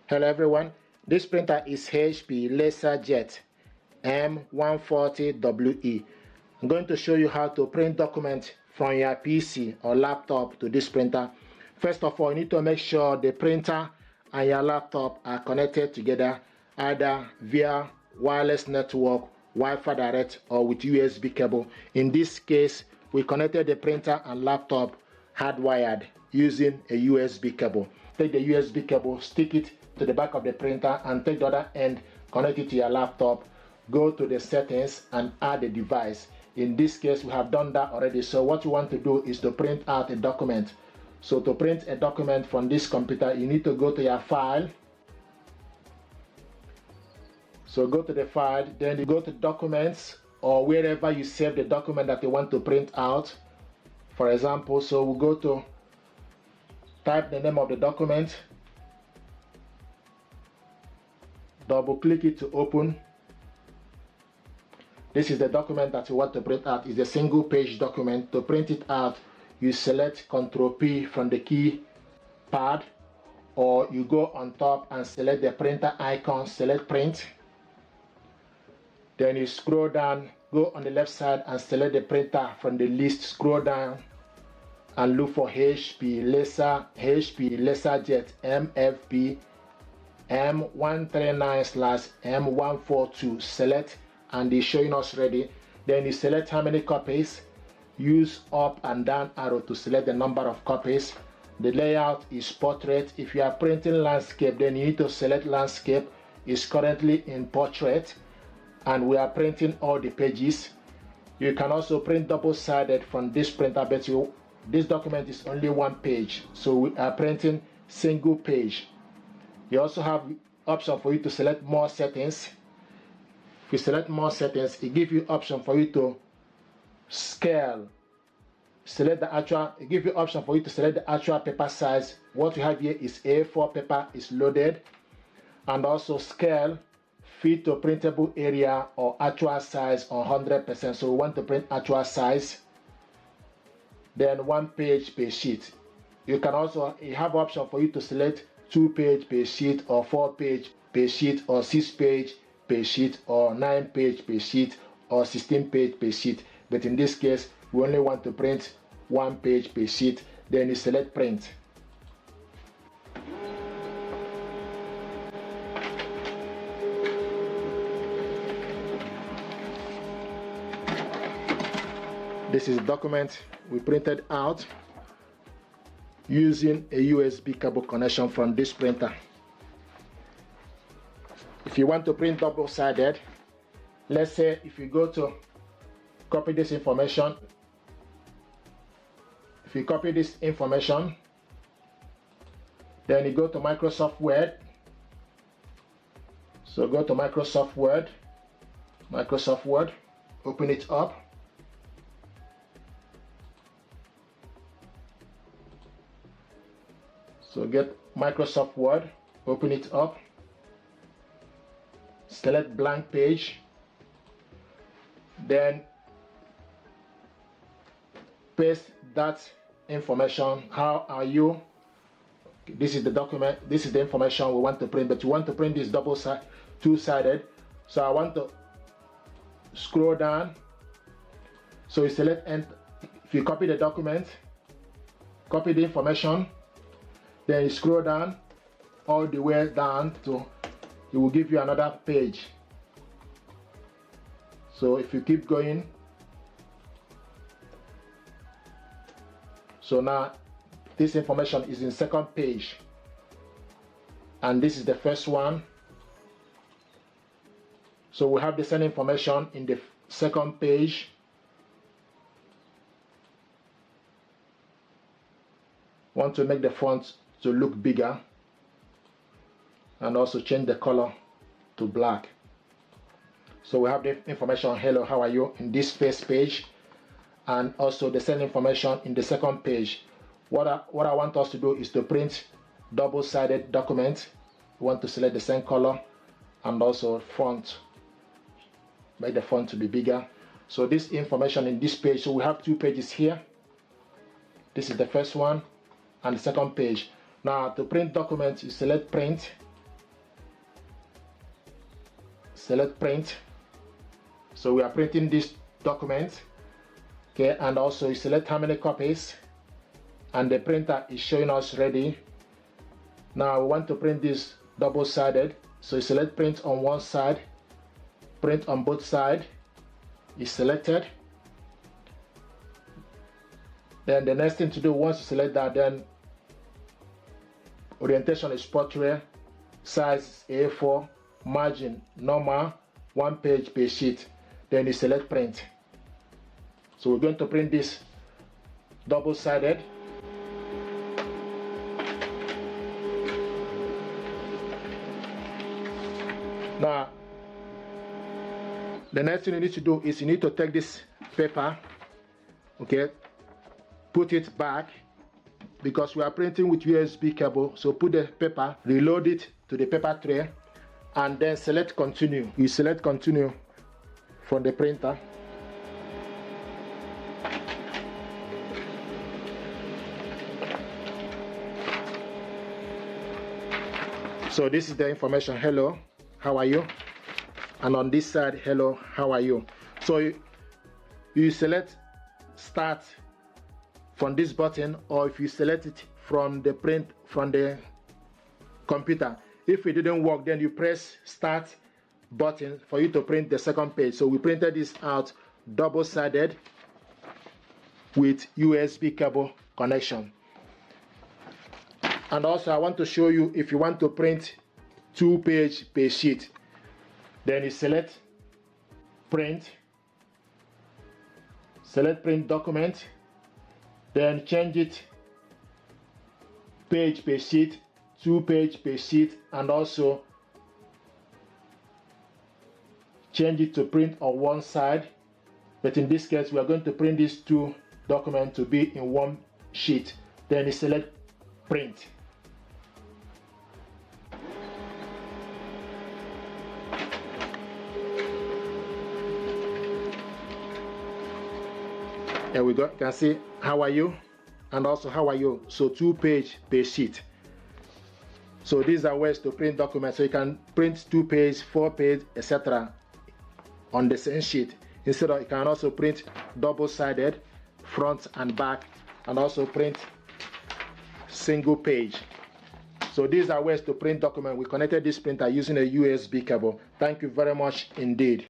Hello everyone, this printer is HP LaserJet M140we. I'm going to show you how to print documents from your PC or laptop to this printer. First of all, you need to make sure the printer and your laptop are connected together either via wireless network, Wi-Fi direct, or with USB cable. In this case, we connected the printer and laptop hardwired using a USB cable. Take the USB cable, stick it to the back of the printer, and take the other end, connect it to your laptop. Go to the settings and add the device. In this case, we have done that already. So what you want to do is to print out a document. So to print a document from this computer, you need to go to your file. So go to the file, then you go to documents or wherever you save the document that you want to print out. For example, so we'll go to type the name of the document, double click it to open. This is the document that you want to print out. It's a single page document. To print it out, you select Ctrl P from the keypad, or you go on top and select the printer icon, select print. Then you scroll down, go on the left side and select the printer from the list, scroll down and look for HP LaserJet MFP M139/M142. Select, and it's showing us ready. Then you select how many copies. Use up and down arrow to select the number of copies. The layout is portrait. If you are printing landscape, then you need to select landscape. It's currently in portrait, and we are printing all the pages. You can also print double-sided from this printer, but this document is only one page, so we are printing single page. You also have option for you to select more settings. If you select more settings, it gives you option for you to scale. It gives you option for you to select the actual paper size. What we have here is A4 paper is loaded, and also scale, fit to printable area or actual size on 100%. So we want to print actual size. Then 1 page per sheet. You have option for you to select 2 page per sheet, or 4 page per sheet, or 6 page per sheet, or 9 page per sheet, or 16 page per sheet. But in this case, we only want to print 1 page per sheet. Then you select print. This is the document we printed out using a USB cable connection from this printer. If you want to print double-sided, let's say if you go to copy this information, then you go to Microsoft Word. So go to Microsoft Word, open it up. So get Microsoft Word, open it up, select blank page, then paste that information. How are you? This is the document, this is the information we want to print, but you want to print this two-sided. So I want to scroll down. So you select, and if you copy the document, copy the information, then you scroll down all the way down to, it will give you another page. So if you keep going, so now this information is in second page, and this is the first one. So we have the same information in the second page. Want to make the font to look bigger, and also change the color to black. So we have the information, hello, how are you, in this first page, and also the same information in the second page. What I want us to do is to print double-sided document. We want to select the same color and also font, make the font to be bigger. So this information in this page, so we have 2 pages here. This is the first one and the second page. Now to print documents, you select print, select print. So we are printing this document, okay, and also you select how many copies, and the printer is showing us ready. Now we want to print this double-sided, so you select print on one side, print on both sides is selected. Then the next thing to do, once you select that, then orientation is portrait, size A4, margin normal, 1 page per sheet. Then you select print. So we're going to print this double-sided. Now, the next thing you need to do is you need to take this paper, okay, put it back, because we are printing with USB cable. So put the paper, reload it to the paper tray, and then select continue. You select continue from the printer. So this is the information. Hello, how are you? And on this side, hello, how are you? So you select start from this button, or if you select it from the print from the computer. If it didn't work, then you press start button for you to print the second page. So we printed this out double-sided with USB cable connection. And also I want to show you, if you want to print 2 page per sheet, then you select print, select print document, then change it page per sheet, 2 page per sheet, and also change it to print on one side. But in this case, we are going to print these 2 documents to be in 1 sheet. Then you select print. There we go. You can see how are you, and also how are you. So 2 page per sheet. So these are ways to print documents. So you can print 2 page, 4 page, etc. on the same sheet. Instead of, you can also print double-sided, front and back, and also print single page. So these are ways to print documents. We connected this printer using a USB cable. Thank you very much indeed.